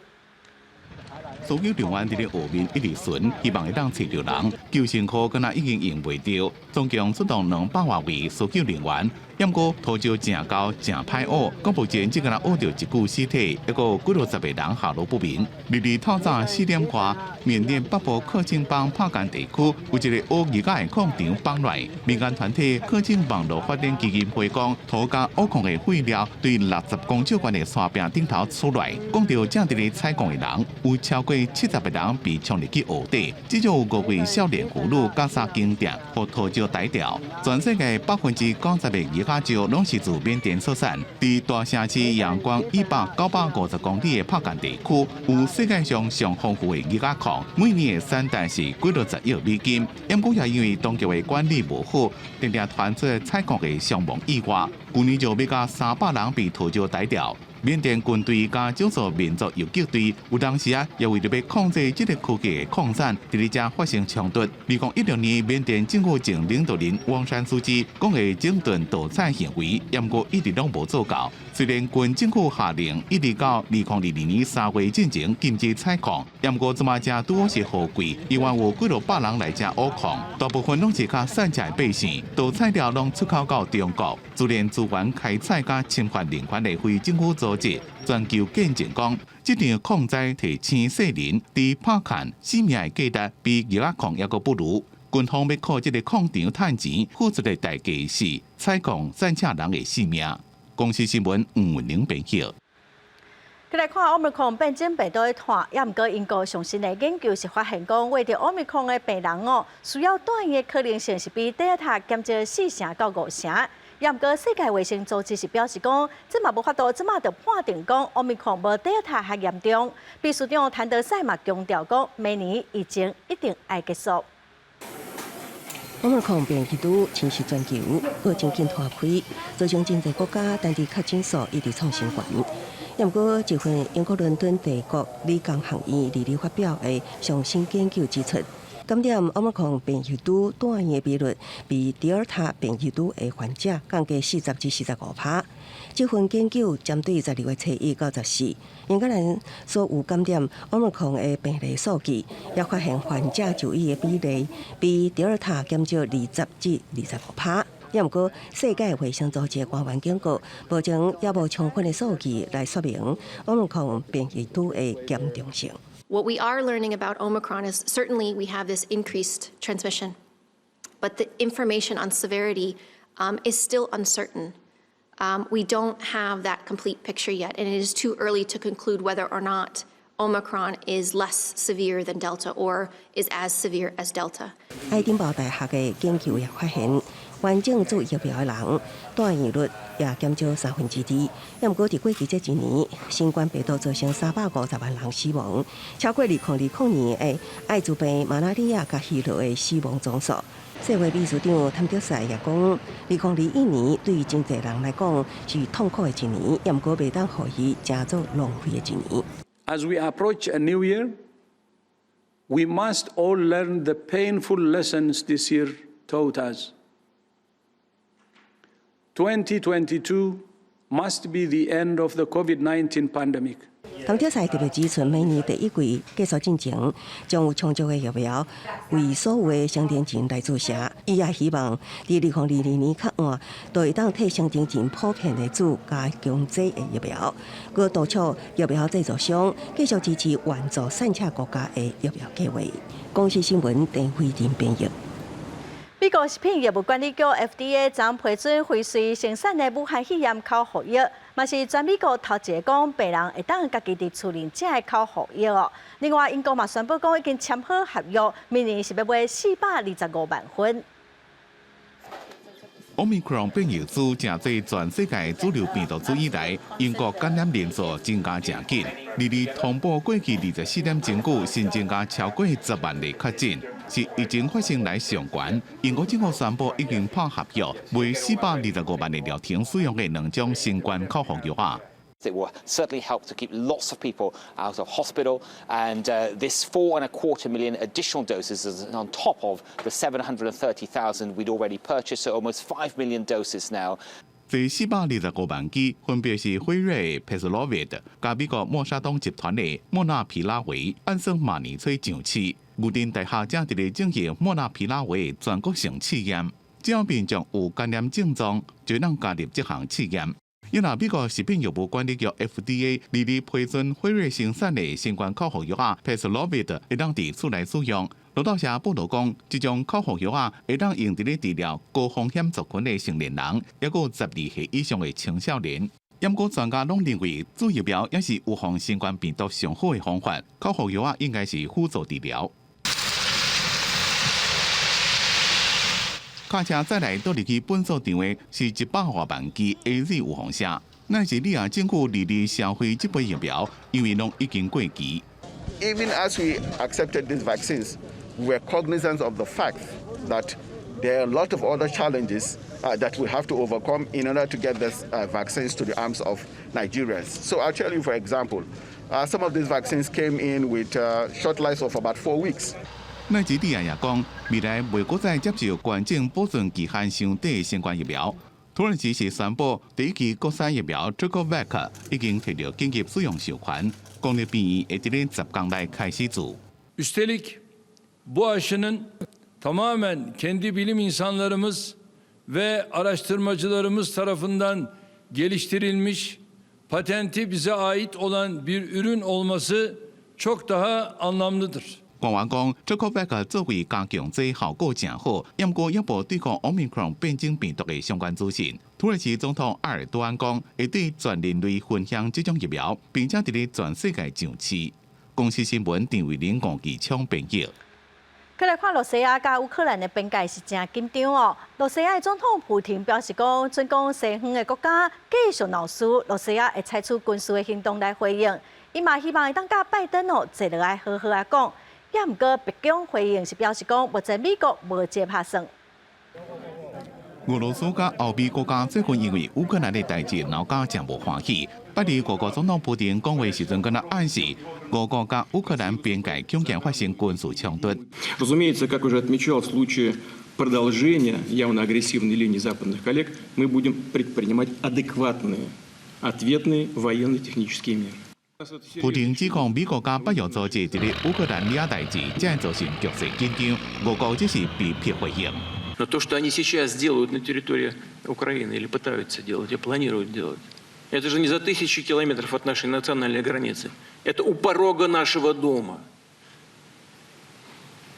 所有船員佇咧河面一直巡，希望會當找到人。救生褲敢若已經用袂着，總共出動200多位搜救人員。不過土石真高、真歹挖，到目前只敢若挖到1具屍體，還有幾60個人下落不明。日日透早4點外，緬甸北部克欽邦帕甘地區有一個挖藥仔的礦場崩落，民間團體克欽網絡發展基金會講，土加挖礦的廢料對60公尺高的山壁頂頭出來，講到正佇咧採礦的人有超過70個人被衝入去湖底，至少有5位少年婦女甲3間店，互土石逮掉。全世界90%的藥卡石拢是自缅甸所产。伫大城市阳光100-950公里的帕干地区，有世界上上丰富的鱼仔矿，每年的产值是几落10亿美金。不过也因为当局的管理无好，常常传出采矿的伤亡意外。去年就要甲300人被拖招逮掉。缅甸军队加少数民族游击队有当时也为了要控制这个区域的矿产，伫咧遮发生冲突。2016年，缅甸政府前领导人翁山苏姬讲会整顿盗采行为，不过一直拢无做到。虽然军政府下令一直到2022年3月进行禁止采矿，不过这马遮拄好是雨季，伊原有几落百人来遮挖矿，大部分拢是较善价的百姓，盗采料拢出口到中国。自然资源开采加侵犯人权的非政府组织全球见证讲，这场矿灾提青世人伫拍砍性命的价值比鱼仔矿还阁不如。军方要靠这个矿场赚钱，付出的代价是采矿善价人的性命。公司新闻吴文玲报道。再来看 Omicron 变种病毒的传，也毋过英国上新的研究是发现讲，为着 Omicron 的病人需要转移的可能性是比 Delta 减少4成到5成。也毋过世界卫生组织是表示讲，这嘛无法度，即马就判定讲 Omicron 无 Delta 较严重。秘书长谭德赛嘛强调讲，明年疫情一定爱结束。Omicron 变异株侵袭全球，又真紧拖开，造成真侪国家当地确诊数一直创新高。也毋过，一份英国伦敦帝国理工学院日发表的上新研究指出，感染 Omicron 变异株转移的比率比 Delta 变异株的患者降低40%至45%。这份研究针对12月初1到14，英格兰所有感染 Omicron 的病例数据，也发现患者就医的比例比 Delta 减少20%至25%。也毋过，世界卫生组织的官员警告，目前也无充分的数据来说明 Omicron 变异株的严重性。What we are learning about Omicron is certainly we have this increased transmission, but the information on severity is still uncertain. We don't have that complete picture yet, and it is too early to conclude whether or not Omicron is less severe than Delta or is as severe as Delta. 爱丁堡大学的研究也发现，完整注疫苗的人转移率也减少2/3。也毋过，伫过去这一年，新冠病毒造成350万人死亡，超过2020年的艾滋病、马拉利亚甲希罗的死亡总数。世卫秘书长谭德赛也讲，2021年对于真侪人来讲是痛苦的一年，也毋过袂当互伊加做浪费的一年。As we approach a new year, we must all learn the painful lessons this year taught us. 2022 must be the end of the COVID-19 pandemic. 谭德赛特别指出，明年第一季结束进前，将有充足的疫苗为所有的成年人来注射。伊也希望伫2022年较晚，都会当替成年人普遍的注加强剂的疫苗。佮督促疫苗制造商继续支持援助善策国家的疫苗计划。公司新闻陈慧玲编译。美国食品业务管理局 FDA 将批准辉瑞生产的武汉肺炎口服药，嘛是全美国头一个讲病人会当家己伫厝里食的口服药哦。另外，英国嘛宣布讲已经签好合约，明年是要卖425万份。Omicron 变异株正做全世界主流病毒株以来，英国感染人数增加正紧，日通报过去24点钟久，新增加超过10万例确诊。是疫情发生来上悬，英国政府宣布已经拍合约，卖425万的疗程使用的2种新冠口服药啊。It will certainly help to keep lots of people out of hospital, and this 4.25 million additional doses is on top of the 730,000 we'd already purchased, so almost 5 million doses now. 这425万剂分别是辉瑞的 Paxlovid、加美国默沙东集团的莫纳皮拉韦、安生马尼崔上市。牛津大学正伫咧进行莫纳皮拉韦全国性试验，只要民众有感染症状，就能加入这项试验。因那美国食品药物管理局 FDA 日批准辉瑞生产的新冠口服药啊 Paxlovid 会当伫厝内使用。路透社报道讲，这种口服药啊会当用伫咧治疗高风险族群的成年人，也有12岁以上的青少年。不过专家拢认为，注疫苗也是预防新冠病毒上好的方法。口服药啊应该是辅助治疗。卡车再来倒入去本所场的是100多万支 AZ 有风车，那是你也政府立例消费这杯疫苗，因为拢已经过期。Even as we accepted these vaccines, we were cognizant of the fact that there are a lot of other challenges that we have to overcome in order to get these vaccines to the arms of Nigerians. So I'll tell you, for example, some of these vaccines came in with short lives of about 4 weeks. 那是你也讲，未来袂搁再接受关键保存期限上短的新冠疫苗。土耳其是宣布第一期国产疫苗 Turcovac 已经摕到紧急使用授权，公立病院会伫咧10天内开始做。Üstelik bu aşının tamamen kendi bilim insanlarımız ve araştırmacılarımız tarafından geliştirilmiş, patenti bize ait olan bir ürün olması çok daha anlamlıdır. 官员讲，这个vaccine作为加强剂效果正好，不过也无对抗 Omicron 变种病毒的相关资讯。土耳其总统埃尔多安讲，会对全人类分享这种疫苗，并且伫咧全世界上市。公司新闻张伟玲讲记抢编辑。再来看罗西亚甲乌克兰的边界是真紧张哦。罗西亚总统普廷表示讲，准讲西方的国家继续闹事，罗西亚会采取军事的行动来回应。伊嘛希望会当甲拜登哦坐落来好好来讲。也毋过，白宫回应是表示讲，目前美国无接拍算。俄罗斯甲欧美国家最近因为乌克兰的代志闹甲真无欢喜。8日，俄国总统普京讲话时阵，敢若暗示俄国甲乌克兰边界恐惊发生军事冲突。Разумеется, как уже отмечал, в случае продолжения явно агрессивной линии западных коллег, мы будем предпринимать адекватные ответные военно-технические меры. 普京指控美国甲北约组织伫咧乌克兰领代志，才造成局势紧张。俄国只是被迫回应。Но то, что они сейчас делают на территории Украины или пытаются делать, и планируют делать, это же не за 1000 километров от нашей национальной границы. Это у порога нашего дома.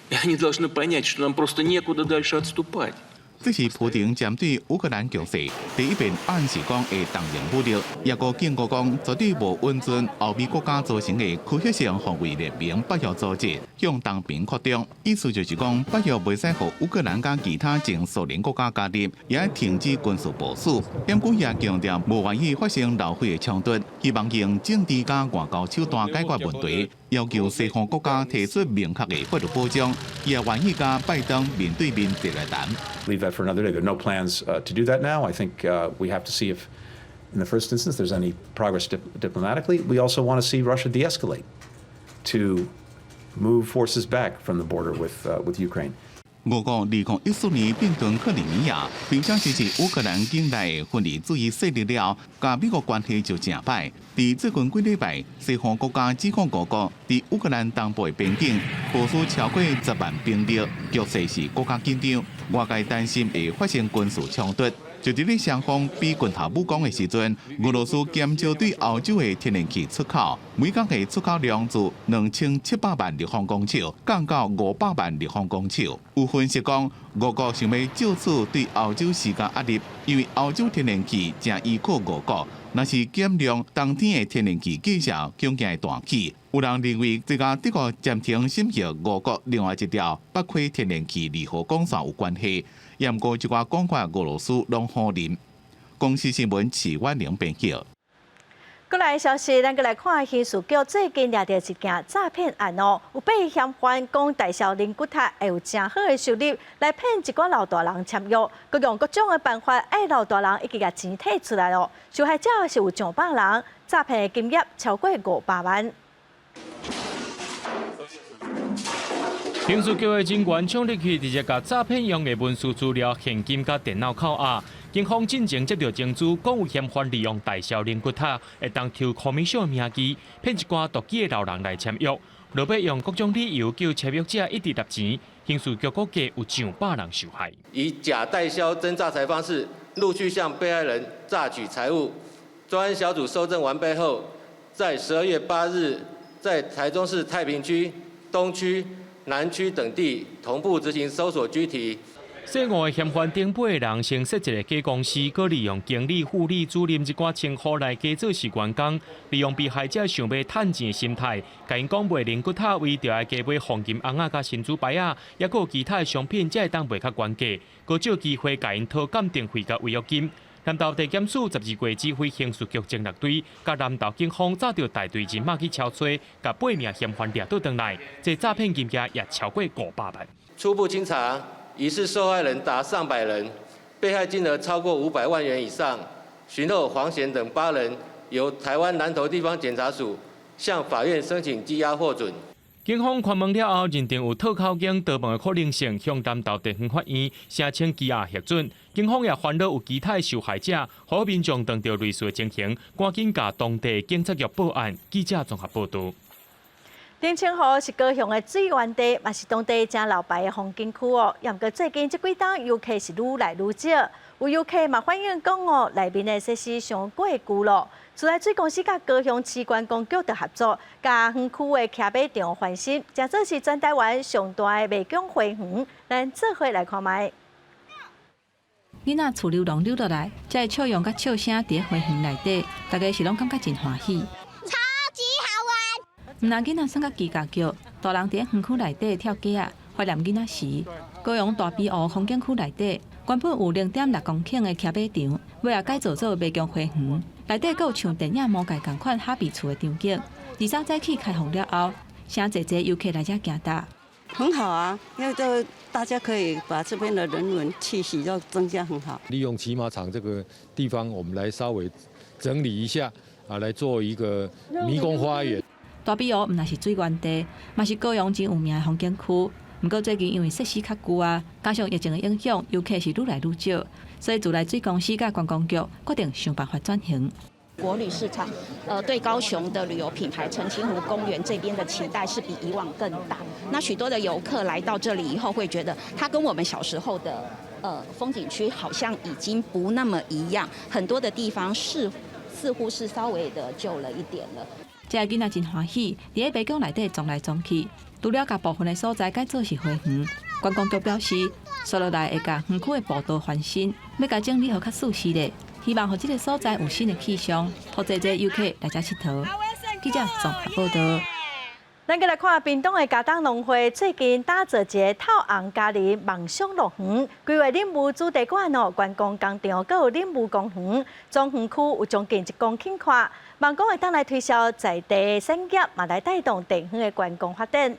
И они должны понять, что нам просто некуда дальше отступать. 这是普京针对乌克兰局势第一遍暗示讲会动用武力，也个警告讲绝对无允准欧美国家组成的区域性防卫联盟北约组织向东边扩张。意思就是讲北约袂使互乌克兰甲其他前苏联国家加入，也停止军事部署。不过也强调无愿意发生流血的冲突，希望用政治甲外交手段解决问题。要求西方国家提出明确的法律保障，也愿意甲拜登面对面坐来谈。Leave that for another day. There are no plans to do that now. I think we have to see if, in the first instance, there's any progress diplomatically. We also want to see Russia de-escalate to move forces back from the border with Ukraine. 俄国2014年并吞克里米亚，并且支持乌克兰境内的分离主义势力了，甲美国关系就正歹。伫最近几礼拜，西方国家指控俄国伫乌克兰东部的边境部署超过10万兵力，局势是更加紧张。外界担心会发生军事冲突。就伫咧双方比拳头武功的时阵，俄罗斯减少对欧洲的天然气出口，每工的出口量自2700万立方公尺降到500万立方公尺。有分析讲，俄国想要就此对欧洲施加压力，因为欧洲天然气正依靠俄国，若是减量，冬天的天然气价格恐惊会大起。有人认为，这甲德国暂停审核俄国另外一条北溪天然气2号管线有关系。也毋过一寡讲法，俄罗斯拢否认。公司新闻齐婉玲编辑。过来消息，咱过来看刑事局最近抓到一件诈骗案哦，有被嫌犯讲代销灵骨塔会有真好的收入，来骗一寡老大人签约，佮用各种的办法爱老大人一直甲钱摕出来哦。受害者是有上百人，诈骗的金额超过500万。刑事局的警员冲入去，直接把诈骗用的文书资料、现金甲电脑扣押。警方进前接到证据，讲有嫌犯利用代销灵骨塔，会当抽 commission 的名义，骗一寡独居的老人来签约，落尾用各种理由叫签约者一直纳钱。刑事局估计有上百人受害。以假代销真诈财方式，陆续向被害人榨取财物。专案小组搜证完备后，在12月8日，在台中市太平区、东区、南区等地同步执行搜索拘提。涉误的嫌犯顶背的人先设一个假公司，佮利用经理、副理、主任一寡称呼来假做是员工，利用被害者想要趁钱的心态，甲因讲卖灵骨塔为着爱加买黄金红仔甲珍珠牌仔，也佮有其他的商品才会当卖较原价，佮借机会甲因讨鉴定费甲违约金。南投地检署12月指挥刑事局侦查队，甲南投警方找到大队人马去敲催，甲8名嫌犯掠倒转来，这诈骗金额也超过500万。初步清查，疑似受害人达上百人，被害金额超过500万元以上。寻后黄贤等8人由台湾南投地方检察署向法院申请羁押获准。警方勘问了后，认定有讨口径盗墓的可能性，向南投地方法院申请羁押核准。警方也烦恼有其他受害者，予民众当着类似的情形，赶紧甲当地警察局报案。记者综合报道。丁清湖是高雄的水源地，也是当地正老牌的风景区哦。也毋过最近这几档游客是愈来愈少，有游客嘛反映讲哦，内面的设施上过旧了。此外，水公司甲高雄市观光局的合作，甲园区的徛马场翻新，真做是全台湾上大的卖场花园。咱做伙来看卖。囡仔厝流浪溜落来，才会笑容甲笑声伫咧花园内底，大家是拢感觉真欢喜。超级好玩！毋但囡仔送甲叽嘎叫，大人伫咧园区内底跳街啊，怀念囡仔时。高雄大碧湖风景区内底，原本有0.6公顷的徛马场，尾也改造做卖场花园。内底阁有像电影魔界同款哈比厝的场景。23早起开放了后，声侪侪游客来这行踏。很好啊，因为这大家可以把这边的人文气息要增加，很好。利用骑马场这个地方，我们来稍微整理一下啊，来做一个迷宫花园。大碧湖毋但是水源地，嘛是高雄真有名的风景区。不过最近因为设施较旧啊，加上疫情的影响，游客是愈来愈少，所以自来水公司甲观光局决定想办法转型。国旅市场，对高雄的旅游品牌澄清湖公园这边的期待是比以往更大。那许多的游客来到这里以后，会觉得它跟我们小时候的风景区好像已经不那么一样，很多的地方似乎是稍微的旧了一点了。这个囡仔真欢喜，伫咧卖场内底撞来撞去，除了甲部分的所在改做是花园，观光局表示，接落来会甲园区的步道翻新，要甲整理好较舒适的，希望让这个所在有新的气象，拖侪侪游客来这佚佗。记者综合报道。咱再来看屏东的嘉东农会最近打造一个透红家里梦想乐园，规划林务主题馆哦，观光工厂，阁有林务公园，中园区有将近1公顷宽，望讲会当来推销在地产业，嘛来带动地方的观光发展。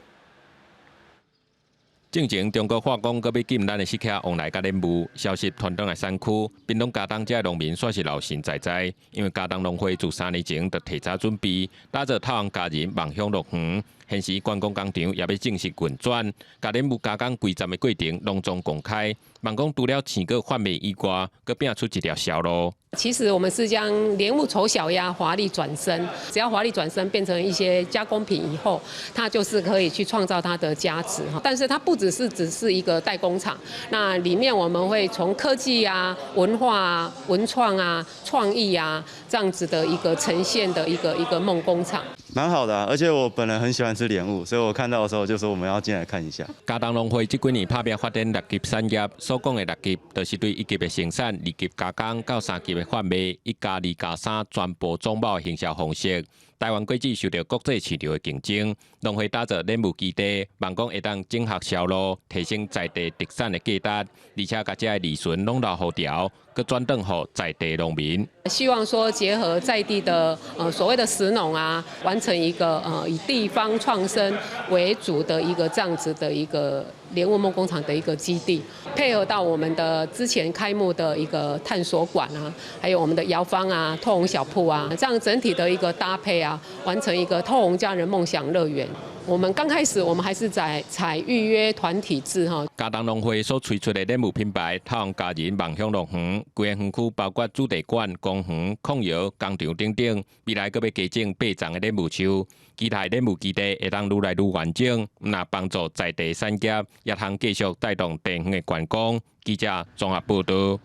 正前，中国化工阁要禁咱的石刻往来甲林务，消息传登来山区，屏东嘉东这农民算是老神在在，因为嘉东农会自3年前就提早准备，打造透红家人梦想乐园。现时观光工厂也要正式运转，甲林务加工规站的过程隆重公开。望讲除了青果贩卖以外，阁变出一条销路。其实我们是将莲雾丑小鸭华丽转身，只要华丽转身变成一些加工品以后，它就是可以去创造它的价值哈。但是它不只是一个代工厂，那里面我们会从科技啊、文化啊、文创啊、创意啊这样子的一个呈现的一个梦工厂。蛮好的而且我本人很喜欢吃莲雾，所以我看到的时候就说我们要进来看一下。嘉东农会这几年打拼发展6级产业，所讲的6级，就是对1级的生产、2级加工到3级的贩卖，1加2加3全部总包行销方式。台湾果子受到国际市场的竞争，农会打造林务基地，望讲会当整合销路，提升在地特产的价值，而且把这个利润拢留好调，佮转转予在地农民。希望说结合在地的所谓的食农啊，完成一个以地方创生为主的一个这样子的一个莲雾梦工厂的一个基地，配合到我们的之前开幕的一个探索馆啊，还有我们的窑坊啊、透红小铺啊，这样整体的一个搭配啊，完成一个透红家人梦想乐园。我们刚开始，我们还是采预约团体制哈。嘉东农会所推出的林务品牌透红家人梦想乐园，规个园区包括主题馆、公园、控窑、工厂等等，未来阁要加整8丛的林务树，期待林务基地会当愈来愈完整，那帮助在地产业，也通继续带动地方的观光。记者综合报道。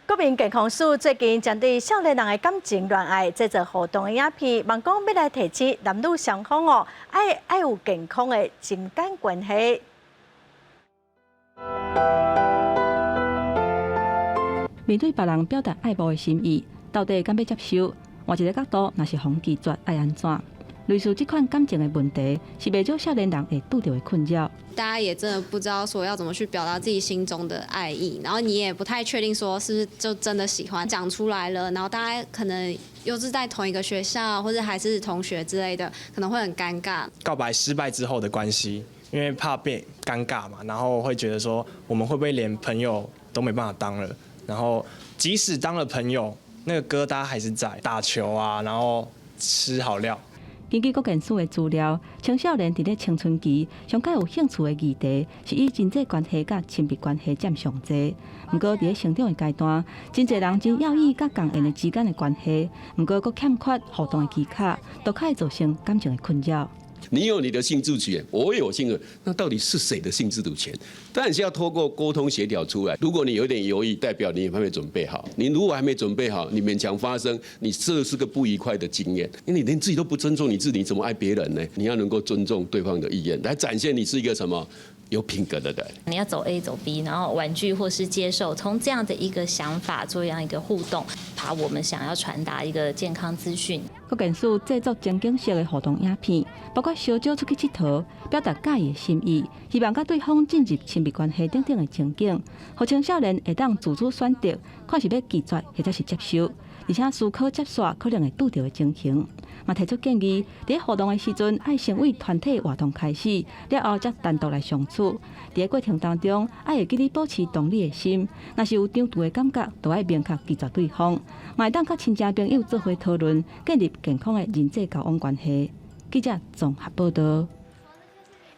国民健康署最近针对少年人的感情恋爱制作活动的影片，望讲要来提醒男女双方哦，爱有健康的情感关系。面对别人表达爱慕的心意，到底敢要接受？换一个角度，若是互拒绝，爱安怎？类似这款感情的问题，是袂少少年人会拄到的困扰。大家也真的不知道说要怎么去表达自己心中的爱意，然后你也不太确定说是不是就真的喜欢，讲出来了，然后大家可能又是在同一个学校，或者还是同学之类的，可能会很尴尬。告白失败之后的关系，因为怕变尴尬嘛，然后会觉得说我们会不会连朋友都没办法当了？然后即使当了朋友，那个疙瘩还是在，打球啊，然后吃好料。根据国健署的资料，青少年伫咧青春期上较有兴趣的议题是以人际关系甲亲密关系占上济。不过伫咧成长的阶段，真侪人真要意甲共缘的之间的关系，不过佫欠缺互动的技巧，都可以造成感情的困扰。你有你的性自主权，我有性的，那到底是谁的性自主权？当然是要透过沟通协调出来。如果你有一点犹豫，代表你还没准备好。你如果还没准备好，你勉强发生，你这是个不愉快的经验。因为你连自己都不尊重你自己，你怎么爱别人呢？你要能够尊重对方的意愿，来展现你是一个什么有品格的人。你要走 A 走 B， 然后婉拒或是接受，从这样的一个想法做这样一个互动，把我们想要传达一个健康资讯。国健署制作情景式的互动影片，包括小酒出去佚佗，表达介意的心意，希望甲对方进入亲密关系等等的情景，互青少年会当自主选择，看是要拒绝或者是接受，而且思考接续可能会拄到的情形。嘛提出建议，伫活动的时阵，爱先为团体活动开始，了后才单独来相处。伫过程当中，爱会记得保持同理的心，若是有冲突的感觉，就爱明确拒绝对方。嘛会当甲亲戚朋友做伙讨论，建立健康的人际交往关系。记者综合报道。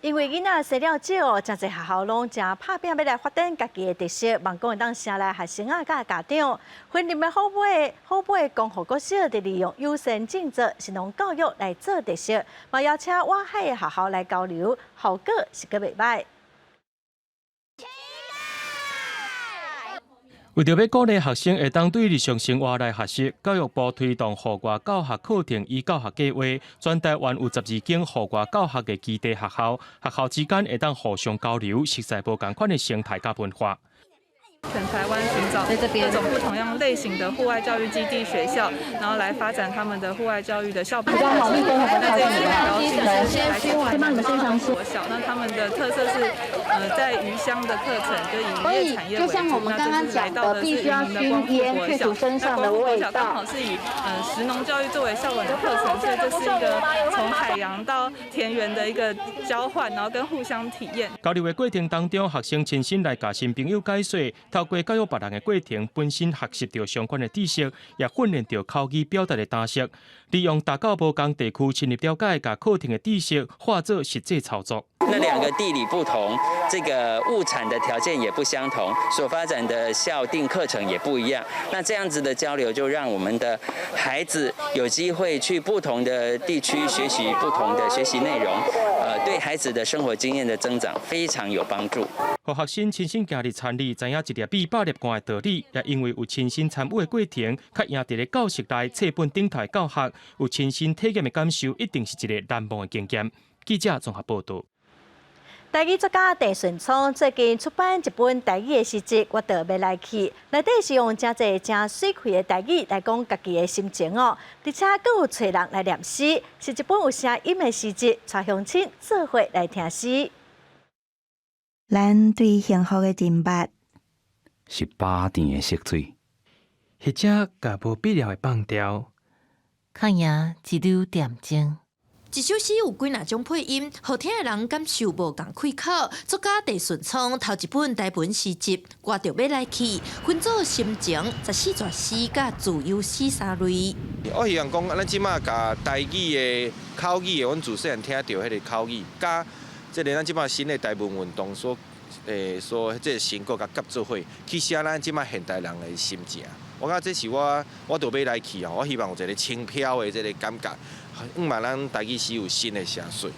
因为囡仔生了少，真侪学校拢正拍拼要来发展家己的特色，望讲会当请来学生啊、甲家长，分任的好买讲互国小，伫利用优先竞争神农教育来做特色，嘛邀请外海的学校来交流，效果是个袂歹。为着要鼓励学生会当对日常生活来学习，教育部推动户外教学课程与教学计划，全台湾有12间户外教学的基地学校，学校之间会当互相交流，熟悉无同款的生态甲文化。全台湾寻找各种不同样类型的户外教育基地学校，然后来发展他们的户外教育的校本课程。那这次很高兴是来自国小，那他们的特色是在鱼乡的课程，就以渔业产业为主。那这次来到的是云林的光复国小，那光复国小刚好是以食农教育作为校本的课程，所以这是一个从海洋到田园的一个交换，然后跟互相体验。交流的过程当中，学生亲身来甲新朋友解说。透过教育别人的过程，本身学习到相关的知识，也训练到口语表达的胆识，利用大到无同地区深入了解，把课程的知识化作实际操作。那两个地理不同，这个物产的条件也不相同，所发展的校定课程也不一样。那这样子的交流，就让我们的孩子有机会去不同的地区学习不同的学习内容，对孩子的生活经验的增长非常有帮助。互学生亲身经历参与，知影一粒米百粒汗的道理，也因为有亲身参与的过程，较赢伫咧教室内册本顶头教学，有亲身体验的感受，一定是一个难忘的经验。记者综合报道。台语作家陈顺聪最近出版一本台语的诗集《我就要来去》，内底是用真侪真水气的台语来讲家己的心情哦，而且佫有找人来念诗，是一本有声音的诗集，带乡亲做伙来听诗。咱对幸福的认捌是巴甜的色水，或者甲无必要的放掉，看赢一溜点睛。一首诗有几若种配音，好听的人感受无共开口。作家陈顺聪头一本台文诗集，我就要来去，分作心情、14段诗甲自由诗3类。我希望讲，咱即马甲台语的口语的，阮自细汉听到迄个口语，甲即个咱即马新的台文运动所即个成果甲夹做伙，去写咱即马现代人的心情。我感觉这是我就要来去哦。我希望有一个轻飘的即个感觉。嘛，咱台语诗有新的写水。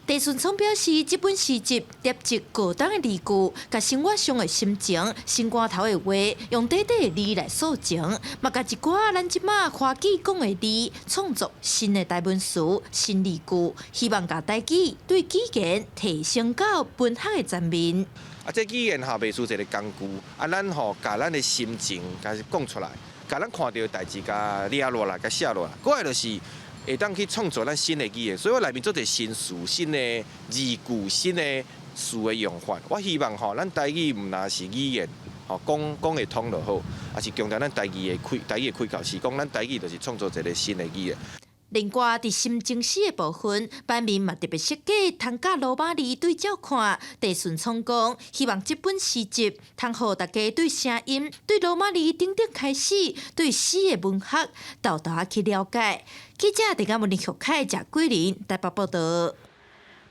陈顺聪表示，这本诗集叠集各档的字句，甲生活上的心情、心肝头的话，用短短的字来抒情，嘛甲一寡咱即马花季讲的字，创作新的台文词、新字句，希望甲台语对语言提升到文学的层面。啊，这语言吼，袂输一个工具，啊，咱吼，甲咱的心情开始讲出来，甲咱看到的代志，甲写落来，甲写落来，过来就是会当去创造咱新的语言。所以我内面做者新词、新的字句、新的词的用法。我希望吼，咱台语毋若是语言，吼讲会通就好，也是强调咱台语的开口，是讲咱台语就是创造一个新的语言。另外，伫心情诗的部分，版面嘛特别设计，通甲罗马尼对照看。地顺聪讲，希望这本诗集，通互大家对声音、对罗马尼顶顶开始，对诗的文学，豆豆去了解。记者伫个文林学凯谢桂林台北报道。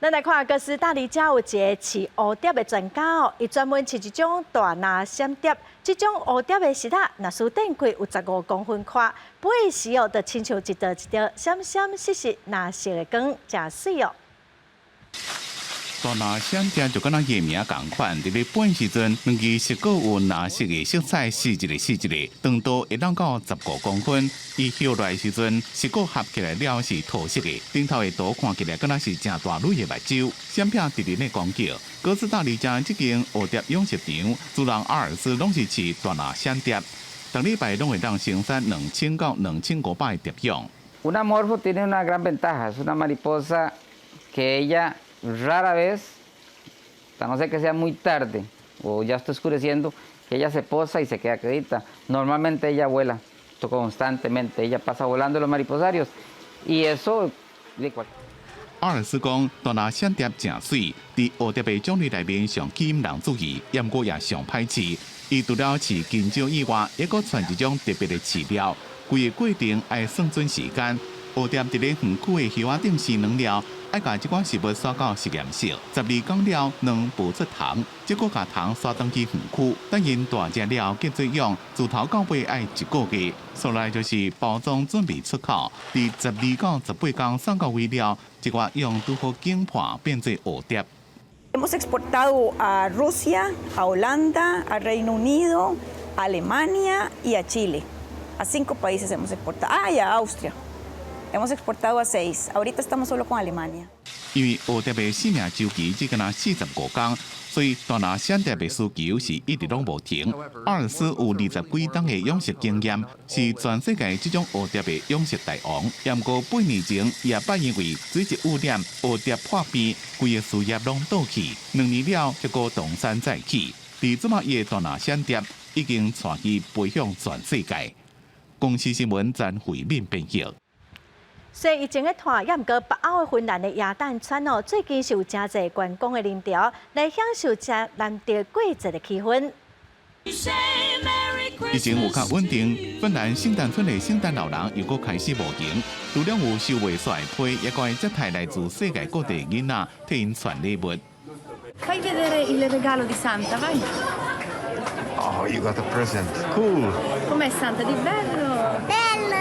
咱来看，哥斯达黎加有一个饲蝴蝶的专家哦，伊专门饲一种大拿闪蝶。这种蝴蝶的翅仔，若输顶开有15公分宽，飞的时哦，就亲像一道闪闪烁烁蓝色的光，真水哦。大拿闪蝶就敢若叶名同款，伫咧飞时阵，两支是各有蓝色的色彩，四一个，长度会当到15公分。伊飘来时阵，是各合起来了是土色的，顶头的图看起来敢若是真大蕊的目睭。闪片直直咧讲叫，哥斯达黎加这间蝴蝶养殖场，主人阿尔斯拢是饲大拿闪蝶，逐礼拜拢会当生产2000到2500的蝶蛹。Una morfo tiene una gran ventaja, es una mariposa que ella rara vez, a no ser que sea muy tarde o ya está oscureciendo, que ella se posa y se queda quieta. Normalmente ella vuela constantemente, ella pasa volando los mariposarios y eso de cualquier. 阿尔斯讲，大拿闪蝶真水，伫蝴蝶的种类内面上吸引人注意，也毋过也上歹饲。伊除了饲金蕉以外，还阁传一种特别的饲料，规个过程爱算准时间。蝴蝶伫咧园区的叶仔顶生卵了，爱甲即款食物刷到实验室，12天了，卵孵出虫，结果甲虫刷转去园区。等因大只了，结做蛹，自头到尾爱1个月。所来就是包装准备出口，伫12到18天送到位了，一寡蛹拄好惊破，变做蝴蝶。Hemos exportado a Rusia, a Holanda, a Reino Unido, a Alemania y a Chile. A 5 países hemos exportado. Ah, y a Austria. Hemos exportado a 6. Ahorita estamos solo con Alemania. 因为蝴蝶的生命周期只敢若45天，所以大拿闪蝶的需求是一直拢无停。阿尔斯有20几档的养殖经验，是全世界这种蝴蝶的养殖大王。也毋过8年前，也捌因为水质污染，蝴蝶破病，规个事业拢倒去。2年了，结果东山再起。伫这么夜大拿闪蝶已经传去飞向全世界。公司新闻詹慧敏编辑。所以以前的团，也毋过北欧的芬兰的亚旦川哦，最近是有真侪观光的人潮来享受这难得季节的气氛。疫情有较稳定，芬兰圣诞村的圣诞老人又搁开始模型，除了有收袂煞的批，也搁会接待来自世界各地的囡仔，替因传礼物。Fai vedere il regalo di Santa, vai. Oh, you got a present. Cool. Com'è Santa di bello? Bello.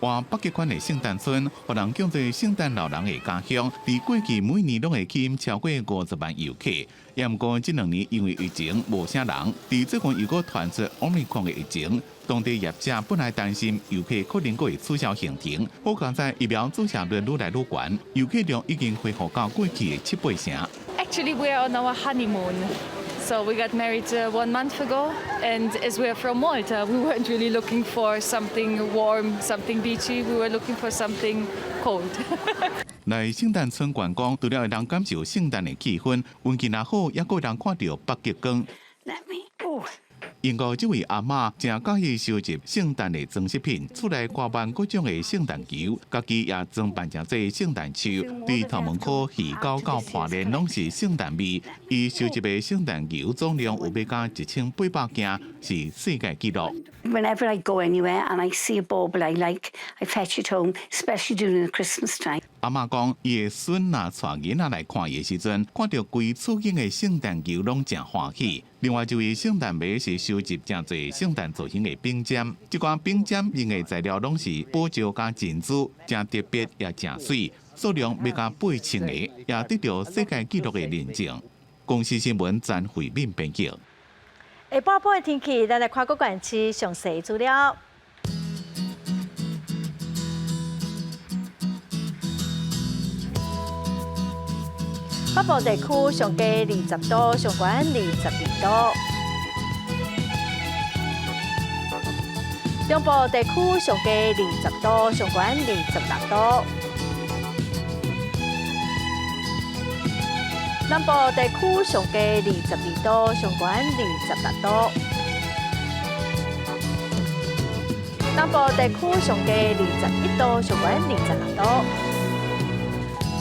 换北极圈的圣诞村，互人叫做圣诞老人的家乡。伫过去每年拢会吸引超过50万游客，也毋过这2年因为疫情无啥人。伫最近又搁传出 Omicron 的疫情，当地业者本来担心游客可能会取消行程，好在在疫苗注射率愈来愈悬，游客量已经恢复到过去的7-8成。Actually, we are on our honeymoon. So we got married 1 month ago, and as we are from Malta, we weren't really looking for something warm, something beachy. We were looking for something cold. 来圣诞村观光，除了会当感受圣诞的气氛，运气若好，也会当看到北极光。英国这位阿嬷正喜欢收集圣诞的装饰品，厝内挂满各种的圣诞球，家己也装扮真侪圣诞树。对头门口鱼狗到破烂拢是圣诞味。伊收集的圣诞球总量有要到1800件，是世界纪录。Whenever I go anywhere and I see a bauble I like, I fetch it home, especially during the Christmas time. 阿嬷讲，伊的孙拿带囡仔来看伊的时阵，看到规厝间的圣诞球拢真欢喜。另外一位圣诞迷是收集真侪圣诞造型的冰尖，这款冰尖用的材料拢是宝石加珍珠，真特别也真水，数量要到8000个，也得到世界纪录的认证。公司新闻詹慧敏编辑。下半晡的天气，咱来看各县市详细资料。北部地区上低20度，上悬22度。中部地区上低20度，上悬26度。南部地区上低22度，上悬26度。南部地区上低21度，上悬26度。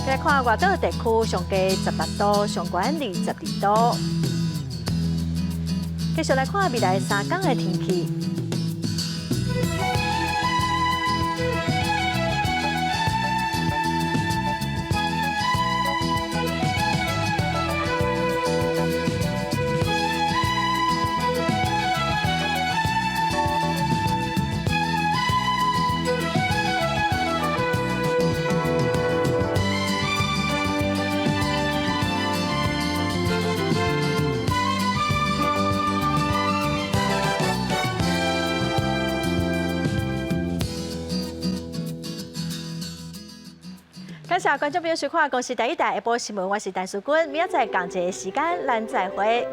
再来看外岛地区上低18度，上悬22度。继续来看未来3天的天气。感谢观众朋友收看《公视第一台下晡新闻》，我是陈淑君，明仔载同一个时间咱再会。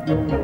Thank you.